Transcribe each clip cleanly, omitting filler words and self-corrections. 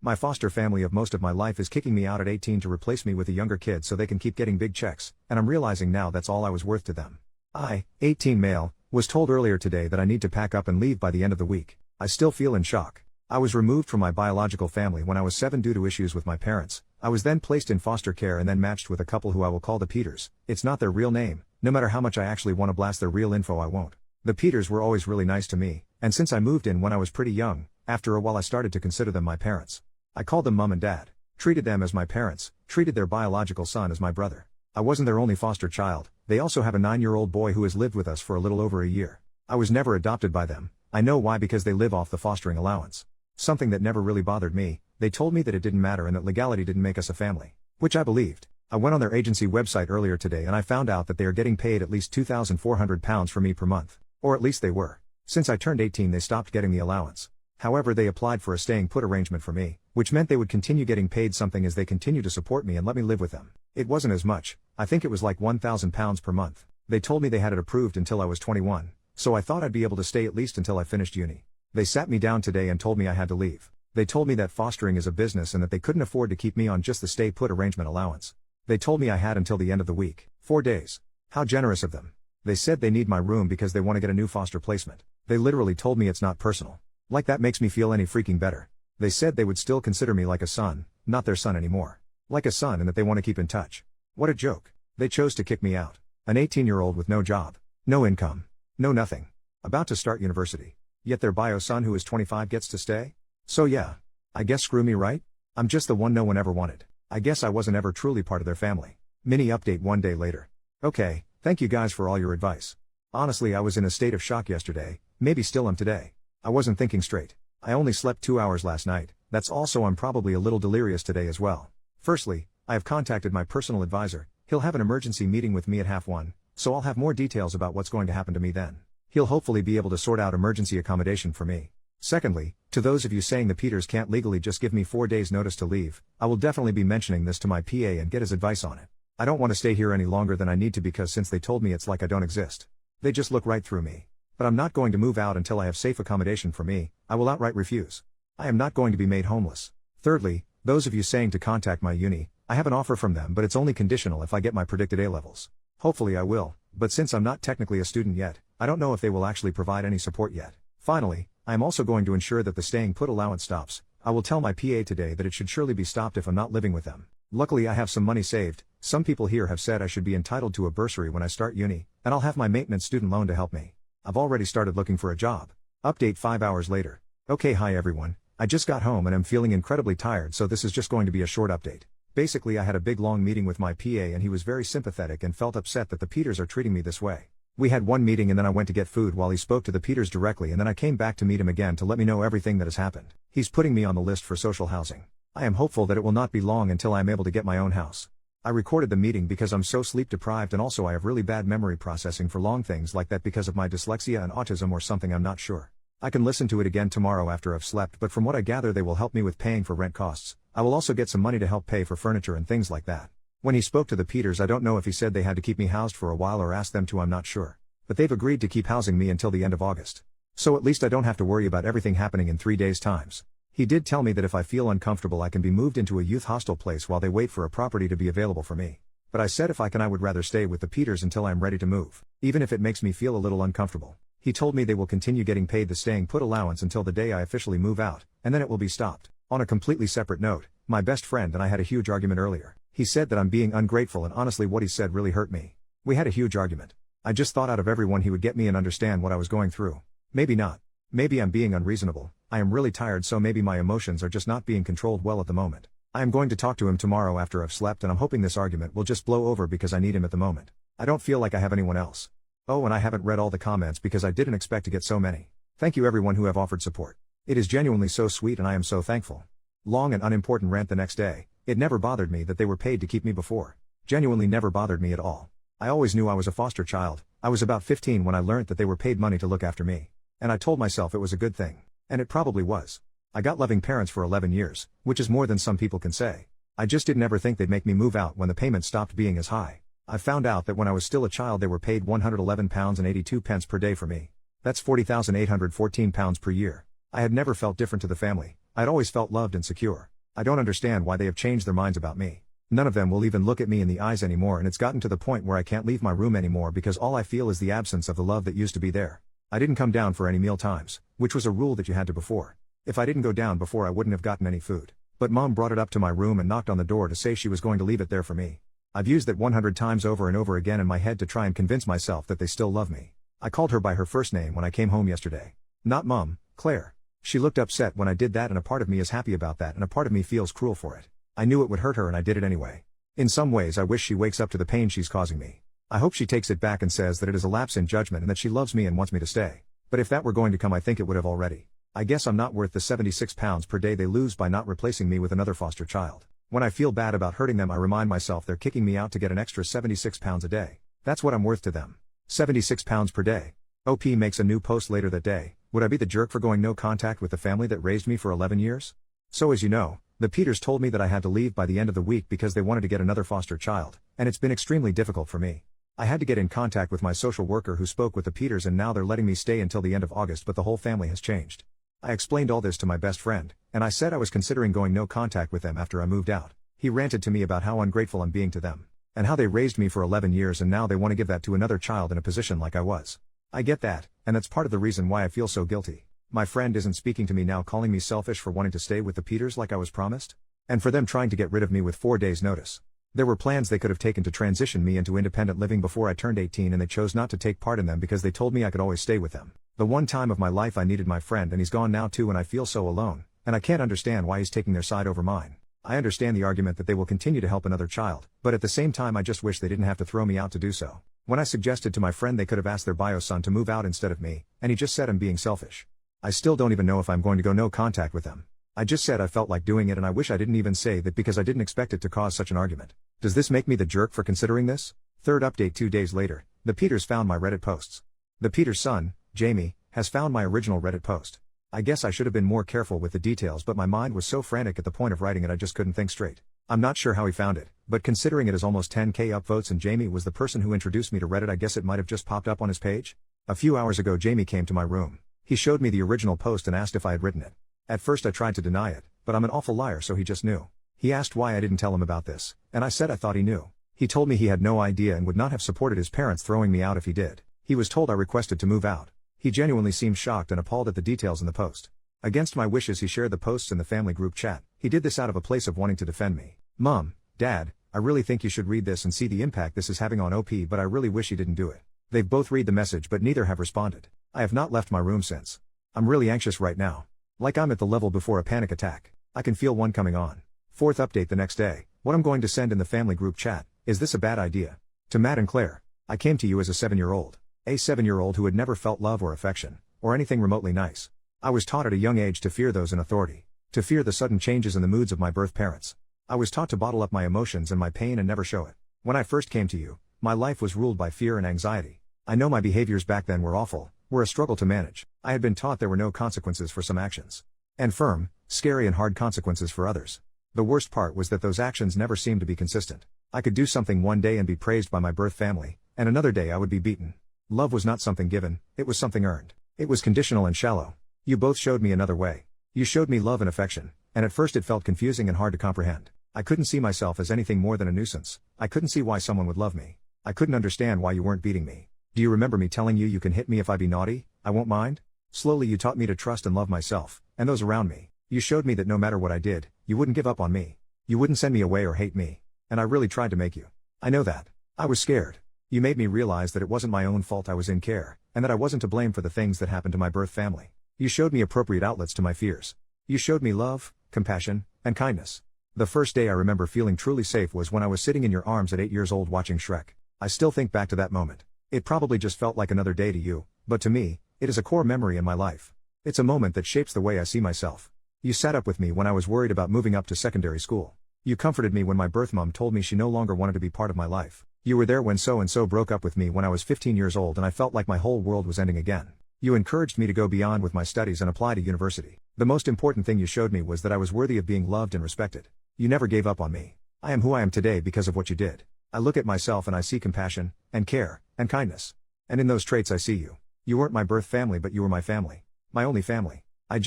My foster family of most of my life is kicking me out at 18 to replace me with a younger kid so they can keep getting big checks, and I'm realizing now that's all I was worth to them. I, 18 male, was told earlier today that I need to pack up and leave by the end of the week. I still feel in shock. I was removed from my biological family when I was 7 due to issues with my parents. I was then placed in foster care and then matched with a couple who I will call the Peters. It's not their real name. No matter how much I actually want to blast their real info, I won't. The Peters were always really nice to me, and since I moved in when I was pretty young, after a while I started to consider them my parents. I called them mom and dad, treated them as my parents, treated their biological son as my brother. I wasn't their only foster child. They also have a 9-year-old boy who has lived with us for a little over a year. I was never adopted by them. I know why, because they live off the fostering allowance. Something that never really bothered me. They told me that it didn't matter and that legality didn't make us a family. Which I believed. I went on their agency website earlier today and I found out that they are getting paid at least £2,400 for me per month. Or at least they were. Since I turned 18 they stopped getting the allowance. However, they applied for a staying put arrangement for me, which meant they would continue getting paid something as they continue to support me and let me live with them. It wasn't as much. I think it was like £1,000 per month. They told me they had it approved until I was 21, so I thought I'd be able to stay at least until I finished uni. They sat me down today and told me I had to leave. They told me that fostering is a business and that they couldn't afford to keep me on just the stay put arrangement allowance. They told me I had until the end of the week, 4 days. How generous of them. They said they need my room because they want to get a new foster placement. They literally told me it's not personal. Like that makes me feel any freaking better. They said they would still consider me like a son, not their son anymore. Like a son, and that they want to keep in touch. What a joke. They chose to kick me out. An 18-year-old with no job, no income, no nothing. About to start university. Yet their bio son who is 25 gets to stay? So yeah. I guess screw me, right? I'm just the one no one ever wanted. I guess I wasn't ever truly part of their family. Mini update 1 day later. Okay, thank you guys for all your advice. Honestly, I was in a state of shock yesterday, maybe still am today. I wasn't thinking straight. I only slept 2 hours last night. That's also I'm probably a little delirious today as well. Firstly, I have contacted my personal advisor. He'll have an emergency meeting with me at 1:30, so I'll have more details about what's going to happen to me then. He'll hopefully be able to sort out emergency accommodation for me. Secondly, to those of you saying the Peters can't legally just give me 4 days notice to leave, I will definitely be mentioning this to my PA and get his advice on it. I don't want to stay here any longer than I need to because since they told me it's like I don't exist. They just look right through me. But I'm not going to move out until I have safe accommodation for me. I will outright refuse. I am not going to be made homeless. Thirdly, those of you saying to contact my uni, I have an offer from them but it's only conditional if I get my predicted A levels. Hopefully I will, but since I'm not technically a student yet, I don't know if they will actually provide any support yet. Finally, I am also going to ensure that the staying put allowance stops. I will tell my PA today that it should surely be stopped if I'm not living with them. Luckily I have some money saved. Some people here have said I should be entitled to a bursary when I start uni, and I'll have my maintenance student loan to help me. I've already started looking for a job. Update 5 hours later. Okay, hi everyone. I just got home and I'm feeling incredibly tired, so this is just going to be a short update. Basically I had a big long meeting with my PA and he was very sympathetic and felt upset that the Peters are treating me this way. We had one meeting and then I went to get food while he spoke to the Peters directly, and then I came back to meet him again to let me know everything that has happened. He's putting me on the list for social housing. I am hopeful that it will not be long until I am able to get my own house. I recorded the meeting because I'm so sleep deprived and also I have really bad memory processing for long things like that because of my dyslexia and autism or something, I'm not sure. I can listen to it again tomorrow after I've slept, but from what I gather they will help me with paying for rent costs. I will also get some money to help pay for furniture and things like that. When he spoke to the Peters, I don't know if he said they had to keep me housed for a while or asked them to, I'm not sure. But they've agreed to keep housing me until the end of August. So at least I don't have to worry about everything happening in 3 days' times. He did tell me that if I feel uncomfortable I can be moved into a youth hostel place while they wait for a property to be available for me. But I said if I can I would rather stay with the Peters until I am ready to move, even if it makes me feel a little uncomfortable. He told me they will continue getting paid the staying put allowance until the day I officially move out, and then it will be stopped. On a completely separate note, my best friend and I had a huge argument earlier. He said that I'm being ungrateful, and honestly what he said really hurt me. We had a huge argument. I just thought out of everyone he would get me and understand what I was going through. Maybe not. Maybe I'm being unreasonable. I am really tired, so maybe my emotions are just not being controlled well at the moment. I am going to talk to him tomorrow after I've slept, and I'm hoping this argument will just blow over because I need him at the moment. I don't feel like I have anyone else. Oh, and I haven't read all the comments because I didn't expect to get so many. Thank you everyone who have offered support. It is genuinely so sweet and I am so thankful. Long and unimportant rant the next day. It never bothered me that they were paid to keep me before. Genuinely never bothered me at all. I always knew I was a foster child. I was about 15 when I learnt that they were paid money to look after me. And I told myself it was a good thing. And it probably was. I got loving parents for 11 years, which is more than some people can say. I just didn't ever think they'd make me move out when the payment stopped being as high. I found out that when I was still a child they were paid £111.82 per day for me. That's £40,814 per year. I had never felt different to the family. I'd always felt loved and secure. I don't understand why they have changed their minds about me. None of them will even look at me in the eyes anymore, and it's gotten to the point where I can't leave my room anymore because all I feel is the absence of the love that used to be there. I didn't come down for any meal times, which was a rule that you had to before. If I didn't go down before, I wouldn't have gotten any food. But Mom brought it up to my room and knocked on the door to say she was going to leave it there for me. I've used that 100 times over and over again in my head to try and convince myself that they still love me. I called her by her first name when I came home yesterday. Not Mom, Claire. She looked upset when I did that, and a part of me is happy about that and a part of me feels cruel for it. I knew it would hurt her and I did it anyway. In some ways I wish she wakes up to the pain she's causing me. I hope she takes it back and says that it is a lapse in judgment and that she loves me and wants me to stay. But if that were going to come, I think it would have already. I guess I'm not worth the 76 pounds per day they lose by not replacing me with another foster child. When I feel bad about hurting them, I remind myself they're kicking me out to get an extra 76 pounds a day. That's what I'm worth to them. 76 pounds per day. OP makes a new post later that day. Would I be the jerk for going no contact with the family that raised me for 11 years? So as you know, the Peters told me that I had to leave by the end of the week because they wanted to get another foster child, and it's been extremely difficult for me. I had to get in contact with my social worker who spoke with the Peters, and now they're letting me stay until the end of August, but the whole family has changed. I explained all this to my best friend, and I said I was considering going no contact with them after I moved out. He ranted to me about how ungrateful I'm being to them, and how they raised me for 11 years and now they want to give that to another child in a position like I was. I get that, and that's part of the reason why I feel so guilty. My friend isn't speaking to me now, calling me selfish for wanting to stay with the Peters like I was promised, and for them trying to get rid of me with 4 days' notice. There were plans they could have taken to transition me into independent living before I turned 18, and they chose not to take part in them because they told me I could always stay with them. The one time of my life I needed my friend, and he's gone now too, and I feel so alone, and I can't understand why he's taking their side over mine. I understand the argument that they will continue to help another child, but at the same time I just wish they didn't have to throw me out to do so. When I suggested to my friend they could have asked their bio son to move out instead of me, and he just said I'm being selfish. I still don't even know if I'm going to go no contact with them. I just said I felt like doing it, and I wish I didn't even say that because I didn't expect it to cause such an argument. Does this make me the jerk for considering this? Third update: 2 days later, the Peters found my Reddit posts. The Peters' son, Jamie, has found my original Reddit post. I guess I should have been more careful with the details, but my mind was so frantic at the point of writing it I just couldn't think straight. I'm not sure how he found it, but considering it is almost 10k upvotes and Jamie was the person who introduced me to Reddit, I guess it might have just popped up on his page. A few hours ago Jamie came to my room. He showed me the original post and asked if I had written it. At first I tried to deny it, but I'm an awful liar, so he just knew. He asked why I didn't tell him about this, and I said I thought he knew. He told me he had no idea and would not have supported his parents throwing me out if he did. He was told I requested to move out. He genuinely seemed shocked and appalled at the details in the post. Against my wishes he shared the posts in the family group chat. He did this out of a place of wanting to defend me. Mom, Dad, I really think you should read this and see the impact this is having on OP, but I really wish he didn't do it. They've both read the message but neither have responded. I have not left my room since. I'm really anxious right now. Like I'm at the level before a panic attack. I can feel one coming on. Fourth update: the next day. What I'm going to send in the family group chat: is this a bad idea? To Matt and Claire. I came to you as a 7-year-old. A 7-year-old who had never felt love or affection, or anything remotely nice. I was taught at a young age to fear those in authority. To fear the sudden changes in the moods of my birth parents. I was taught to bottle up my emotions and my pain and never show it. When I first came to you, my life was ruled by fear and anxiety. I know my behaviors back then were awful, were a struggle to manage. I had been taught there were no consequences for some actions. And firm, scary and hard consequences for others. The worst part was that those actions never seemed to be consistent. I could do something one day and be praised by my birth family, and another day I would be beaten. Love was not something given, it was something earned. It was conditional and shallow. You both showed me another way. You showed me love and affection, and at first it felt confusing and hard to comprehend. I couldn't see myself as anything more than a nuisance. I couldn't see why someone would love me. I couldn't understand why you weren't beating me. Do you remember me telling you can hit me if I be naughty, I won't mind? Slowly you taught me to trust and love myself, and those around me. You showed me that no matter what I did, you wouldn't give up on me. You wouldn't send me away or hate me. And I really tried to make you. I know that. I was scared. You made me realize that it wasn't my own fault I was in care, and that I wasn't to blame for the things that happened to my birth family. You showed me appropriate outlets to my fears. You showed me love, compassion, and kindness. The first day I remember feeling truly safe was when I was sitting in your arms at 8 years old watching Shrek. I still think back to that moment. It probably just felt like another day to you, but to me, it is a core memory in my life. It's a moment that shapes the way I see myself. You sat up with me when I was worried about moving up to secondary school. You comforted me when my birth mom told me she no longer wanted to be part of my life. You were there when so-and-so broke up with me when I was 15 years old and I felt like my whole world was ending again. You encouraged me to go beyond with my studies and apply to university. The most important thing you showed me was that I was worthy of being loved and respected. You never gave up on me. I am who I am today because of what you did. I look at myself and I see compassion, and care, and kindness. And in those traits I see you. You weren't my birth family, but you were my family. My only family. I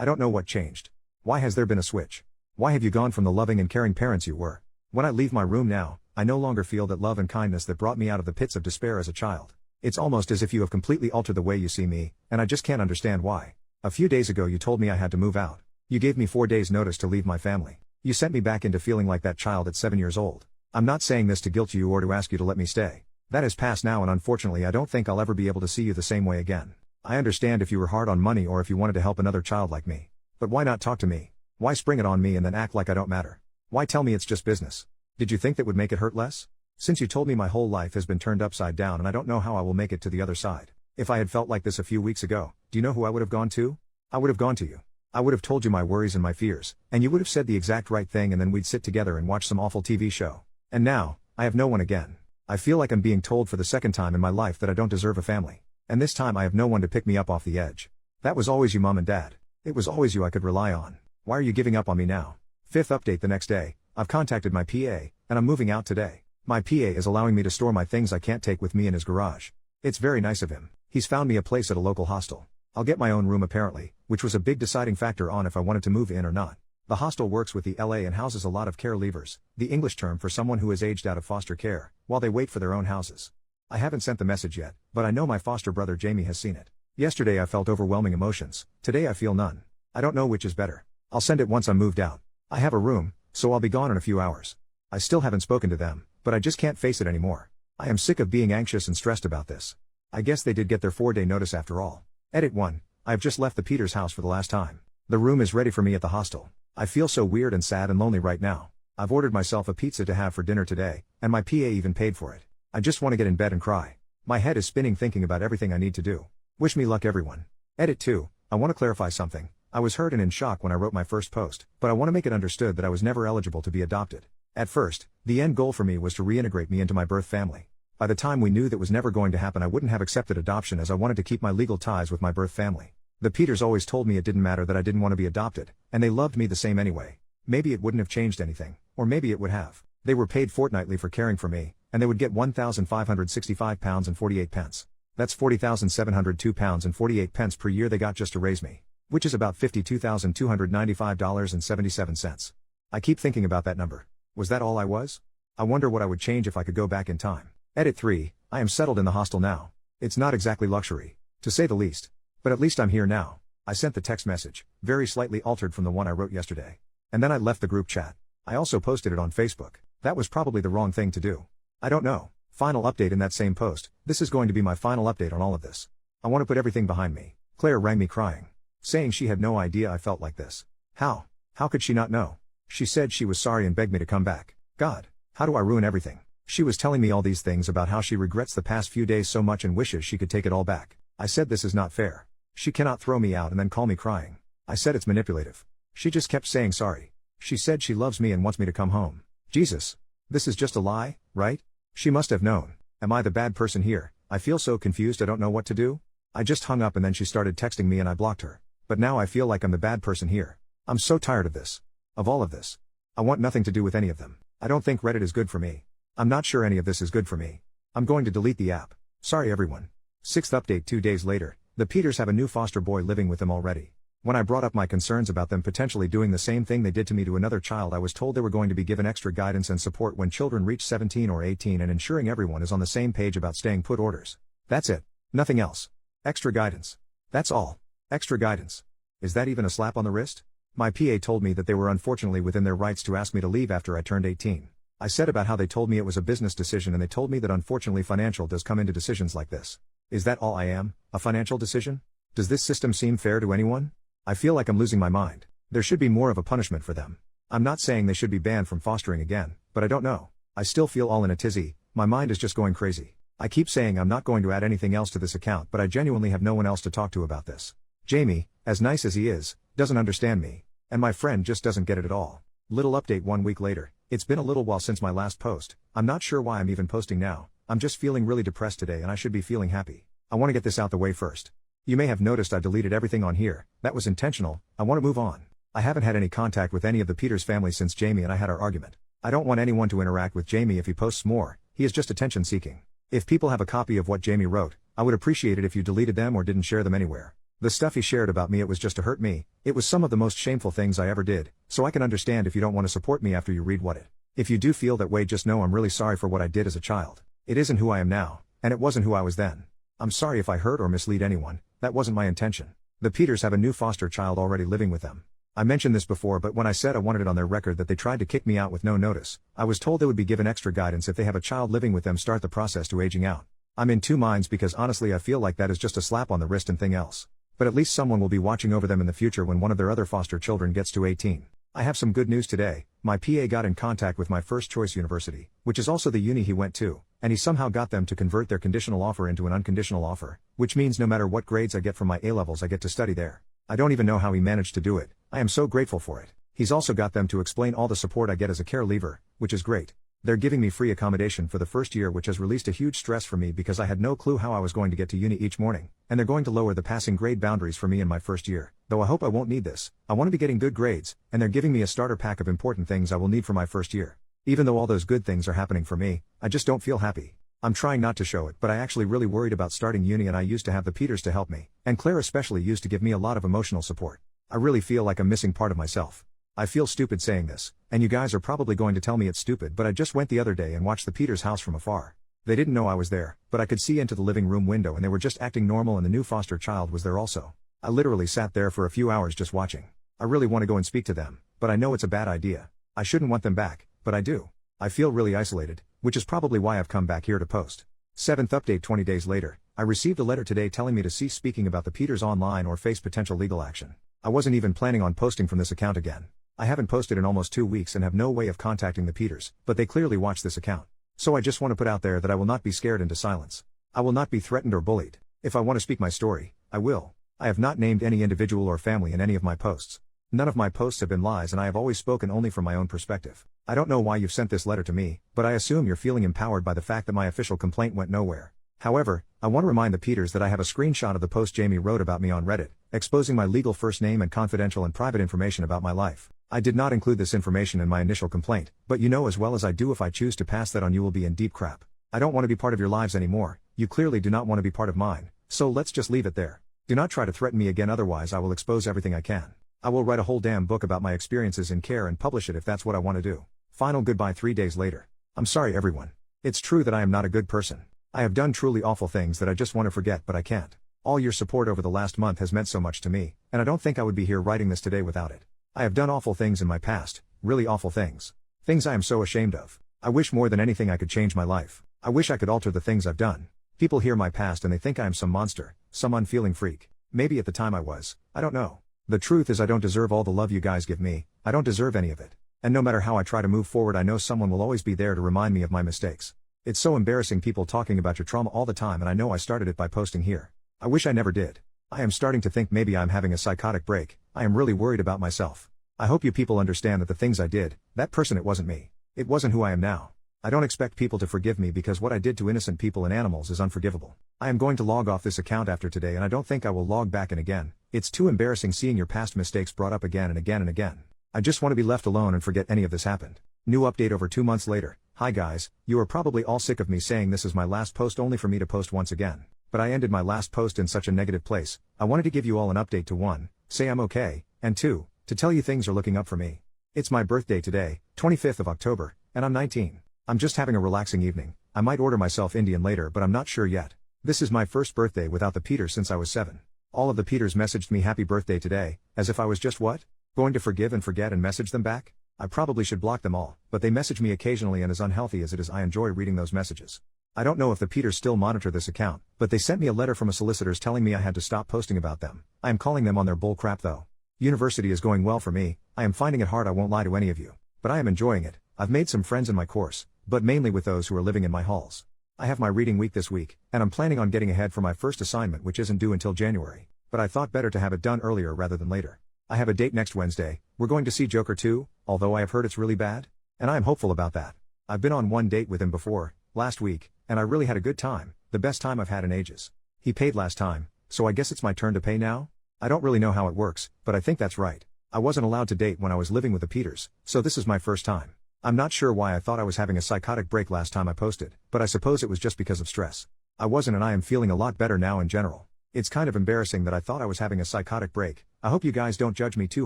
don't know what changed. Why has there been a switch? Why have you gone from the loving and caring parents you were? When I leave my room now, I no longer feel that love and kindness that brought me out of the pits of despair as a child. It's almost as if you have completely altered the way you see me, and I just can't understand why. A few days ago you told me I had to move out. You gave me 4 days notice to leave my family. You sent me back into feeling like that child at 7 years old. I'm not saying this to guilt you or to ask you to let me stay. That has passed now, and unfortunately I don't think I'll ever be able to see you the same way again. I understand if you were hard on money or if you wanted to help another child like me. But why not talk to me? Why spring it on me and then act like I don't matter? Why tell me it's just business? Did you think that would make it hurt less? Since you told me my whole life has been turned upside down and I don't know how I will make it to the other side. If I had felt like this a few weeks ago, do you know who I would have gone to? I would have gone to you. I would have told you my worries and my fears, and you would have said the exact right thing, and then we'd sit together and watch some awful TV show. And now, I have no one again. I feel like I'm being told for the second time in my life that I don't deserve a family. And this time I have no one to pick me up off the edge. That was always you, Mom and Dad. It was always you I could rely on. Why are you giving up on me now? Fifth update the next day, I've contacted my PA, and I'm moving out today. My PA is allowing me to store my things I can't take with me in his garage. It's very nice of him. He's found me a place at a local hostel. I'll get my own room apparently, which was a big deciding factor on if I wanted to move in or not. The hostel works with the LA and houses a lot of care leavers, the English term for someone who has aged out of foster care, while they wait for their own houses. I haven't sent the message yet, but I know my foster brother Jamie has seen it. Yesterday I felt overwhelming emotions, today I feel none. I don't know which is better. I'll send it once I'm moved out. I have a room, so I'll be gone in a few hours. I still haven't spoken to them, but I just can't face it anymore. I am sick of being anxious and stressed about this. I guess they did get their 4-day notice after all. Edit 1. I have just left the Peters house for the last time. The room is ready for me at the hostel. I feel so weird and sad and lonely right now. I've ordered myself a pizza to have for dinner today, and my PA even paid for it. I just want to get in bed and cry. My head is spinning thinking about everything I need to do. Wish me luck, everyone. Edit 2. I want to clarify something. I was hurt and in shock when I wrote my first post, but I want to make it understood that I was never eligible to be adopted. At first, the end goal for me was to reintegrate me into my birth family. By the time we knew that was never going to happen, I wouldn't have accepted adoption as I wanted to keep my legal ties with my birth family. The Peters always told me it didn't matter that I didn't want to be adopted, and they loved me the same anyway. Maybe it wouldn't have changed anything, or maybe it would have. They were paid fortnightly for caring for me, and they would get £1,565 and 48 pence. That's £40,702 and 48 pence per year they got just to raise me, which is about $52,295.77. I keep thinking about that number. Was that all I was? I wonder what I would change if I could go back in time. Edit 3. I am settled in the hostel now. It's not exactly luxury, to say the least. But at least I'm here now. I sent the text message, very slightly altered from the one I wrote yesterday. And then I left the group chat. I also posted it on Facebook. That was probably the wrong thing to do. I don't know. Final update in that same post. This is going to be my final update on all of this. I want to put everything behind me. Claire rang me crying, saying she had no idea I felt like this. How? How could she not know? She said she was sorry and begged me to come back. God, how do I ruin everything? She was telling me all these things about how she regrets the past few days so much and wishes she could take it all back. I said this is not fair. She cannot throw me out and then call me crying. I said it's manipulative. She just kept saying sorry. She said she loves me and wants me to come home. Jesus. This is just a lie, right? She must have known. Am I the bad person here? I feel so confused I don't know what to do. I just hung up and then she started texting me and I blocked her. But now I feel like I'm the bad person here. I'm so tired of this. Of all of this. I want nothing to do with any of them. I don't think Reddit is good for me. I'm not sure any of this is good for me. I'm going to delete the app. Sorry everyone. Sixth update 2 days later, the Peters have a new foster boy living with them already. When I brought up my concerns about them potentially doing the same thing they did to me to another child, I was told they were going to be given extra guidance and support when children reach 17 or 18 and ensuring everyone is on the same page about staying put orders. That's it. Nothing else. Extra guidance. That's all. Extra guidance. Is that even a slap on the wrist? My PA told me that they were unfortunately within their rights to ask me to leave after I turned 18. I said about how they told me it was a business decision and they told me that unfortunately financial does come into decisions like this. Is that all I am? A financial decision? Does this system seem fair to anyone? I feel like I'm losing my mind. There should be more of a punishment for them. I'm not saying they should be banned from fostering again, but I don't know. I still feel all in a tizzy, my mind is just going crazy. I keep saying I'm not going to add anything else to this account, but I genuinely have no one else to talk to about this. Jamie, as nice as he is, doesn't understand me. And my friend just doesn't get it at all. Little update 1 week later. It's been a little while since my last post. I'm not sure why I'm even posting now. I'm just feeling really depressed today and I should be feeling happy. I want to get this out the way first. You may have noticed I deleted everything on here. That was intentional. I want to move on. I haven't had any contact with any of the Peters family since Jamie and I had our argument. I don't want anyone to interact with Jamie if he posts more. He is just attention seeking. If people have a copy of what Jamie wrote, I would appreciate it if you deleted them or didn't share them anywhere. The stuff he shared about me, it was just to hurt me. It was some of the most shameful things I ever did, so I can understand if you don't want to support me after you read what it. If you do feel that way, just know I'm really sorry for what I did as a child. It isn't who I am now, and it wasn't who I was then. I'm sorry if I hurt or mislead anyone, that wasn't my intention. The Peters have a new foster child already living with them. I mentioned this before, but when I said I wanted it on their record that they tried to kick me out with no notice, I was told they would be given extra guidance if they have a child living with them start the process to aging out. I'm in two minds because honestly I feel like that is just a slap on the wrist and thing else. But at least someone will be watching over them in the future when one of their other foster children gets to 18. I have some good news today. My PA got in contact with my first choice university, which is also the uni he went to, and he somehow got them to convert their conditional offer into an unconditional offer, which means no matter what grades I get from my A-levels I get to study there. I don't even know how he managed to do it. I am so grateful for it. He's also got them to explain all the support I get as a care leaver, which is great. They're giving me free accommodation for the first year, which has released a huge stress for me because I had no clue how I was going to get to uni each morning, and they're going to lower the passing grade boundaries for me in my first year, though I hope I won't need this. I want to be getting good grades, and they're giving me a starter pack of important things I will need for my first year. Even though all those good things are happening for me, I just don't feel happy. I'm trying not to show it, but I actually really worried about starting uni, and I used to have the Peters to help me, and Claire especially used to give me a lot of emotional support. I really feel like I'm missing part of myself. I feel stupid saying this, and you guys are probably going to tell me it's stupid, but I just went the other day and watched the Peters house from afar. They didn't know I was there, but I could see into the living room window and they were just acting normal, and the new foster child was there also. I literally sat there for a few hours just watching. I really want to go and speak to them, but I know it's a bad idea. I shouldn't want them back, but I do. I feel really isolated, which is probably why I've come back here to post. 7th update 20 days later, I received a letter today telling me to cease speaking about the Peters online or face potential legal action. I wasn't even planning on posting from this account again. I haven't posted in almost 2 weeks and have no way of contacting the Peters, but they clearly watch this account. So I just want to put out there that I will not be scared into silence. I will not be threatened or bullied. If I want to speak my story, I will. I have not named any individual or family in any of my posts. None of my posts have been lies, and I have always spoken only from my own perspective. I don't know why you've sent this letter to me, but I assume you're feeling empowered by the fact that my official complaint went nowhere. However, I want to remind the Peters that I have a screenshot of the post Jamie wrote about me on Reddit, exposing my legal first name and confidential and private information about my life. I did not include this information in my initial complaint, but you know as well as I do, if I choose to pass that on, you will be in deep crap. I don't want to be part of your lives anymore. You clearly do not want to be part of mine, so let's just leave it there. Do not try to threaten me again, otherwise I will expose everything I can. I will write a whole damn book about my experiences in care and publish it if that's what I want to do. Final goodbye 3 days later. I'm sorry everyone. It's true that I am not a good person. I have done truly awful things that I just want to forget, but I can't. All your support over the last month has meant so much to me, and I don't think I would be here writing this today without it. I have done awful things in my past, really awful things. Things I am so ashamed of. I wish more than anything I could change my life. I wish I could alter the things I've done. People hear my past and they think I am some monster, some unfeeling freak. Maybe at the time I was, I don't know. The truth is I don't deserve all the love you guys give me. I don't deserve any of it. And no matter how I try to move forward, I know someone will always be there to remind me of my mistakes. It's so embarrassing people talking about your trauma all the time, and I know I started it by posting here. I wish I never did. I am starting to think maybe I'm having a psychotic break. I am really worried about myself. I hope you people understand that the things I did, that person, it wasn't me. It wasn't who I am now. I don't expect people to forgive me because what I did to innocent people and animals is unforgivable. I am going to log off this account after today, and I don't think I will log back in again. It's too embarrassing seeing your past mistakes brought up again and again and again. I just want to be left alone and forget any of this happened. New update over 2 months later. Hi guys, you are probably all sick of me saying this is my last post only for me to post once again. But I ended my last post in such a negative place. I wanted to give you all an update to 1, say I'm okay, and 2, to tell you things are looking up for me. It's my birthday today, 25th of October, and I'm 19. I'm just having a relaxing evening. I might order myself Indian later, but I'm not sure yet. This is my first birthday without the Peters since I was 7. All of the Peters messaged me happy birthday today, as if I was just what? Going to forgive and forget and message them back? I probably should block them all, but they message me occasionally, and as unhealthy as it is, I enjoy reading those messages. I don't know if the Peters still monitor this account, but they sent me a letter from a solicitor's telling me I had to stop posting about them. I am calling them on their bull crap though. University is going well for me. I am finding it hard, I won't lie to any of you. But I am enjoying it. I've made some friends in my course, but mainly with those who are living in my halls. I have my reading week this week, and I'm planning on getting ahead for my first assignment, which isn't due until January. But I thought better to have it done earlier rather than later. I have a date next Wednesday. We're going to see Joker 2, although I have heard it's really bad. And I am hopeful about that. I've been on one date with him before, last week, and I really had a good time, the best time I've had in ages. He paid last time, so I guess it's my turn to pay now? I don't really know how it works, but I think that's right. I wasn't allowed to date when I was living with the Peters, so this is my first time. I'm not sure why I thought I was having a psychotic break last time I posted, but I suppose it was just because of stress. I wasn't, and I am feeling a lot better now in general. It's kind of embarrassing that I thought I was having a psychotic break. I hope you guys don't judge me too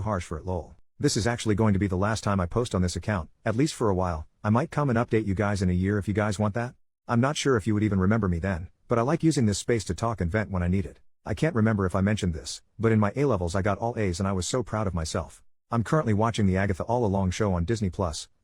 harsh for it, lol. This is actually going to be the last time I post on this account, at least for a while. I might come and update you guys in a year if you guys want that. I'm not sure if you would even remember me then, but I like using this space to talk and vent when I need it. I can't remember if I mentioned this, but in my A-levels I got all A's and I was so proud of myself. I'm currently watching the Agatha All Along show on Disney+,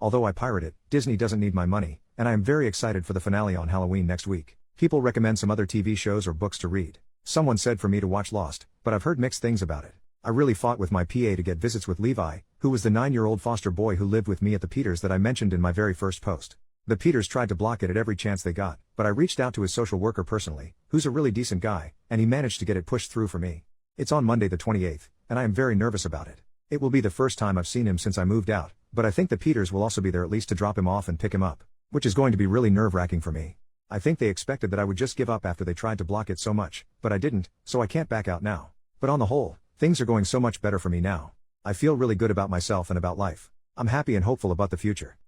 although I pirate it, Disney doesn't need my money, and I am very excited for the finale on Halloween next week. People recommend some other TV shows or books to read. Someone said for me to watch Lost, but I've heard mixed things about it. I really fought with my PA to get visits with Levi, who was the 9-year-old foster boy who lived with me at the Peters that I mentioned in my very first post. The Peters tried to block it at every chance they got, but I reached out to his social worker personally, who's a really decent guy, and he managed to get it pushed through for me. It's on Monday the 28th, and I am very nervous about it. It will be the first time I've seen him since I moved out, but I think the Peters will also be there at least to drop him off and pick him up, which is going to be really nerve-wracking for me. I think they expected that I would just give up after they tried to block it so much, but I didn't, so I can't back out now. But on the whole, things are going so much better for me now. I feel really good about myself and about life. I'm happy and hopeful about the future.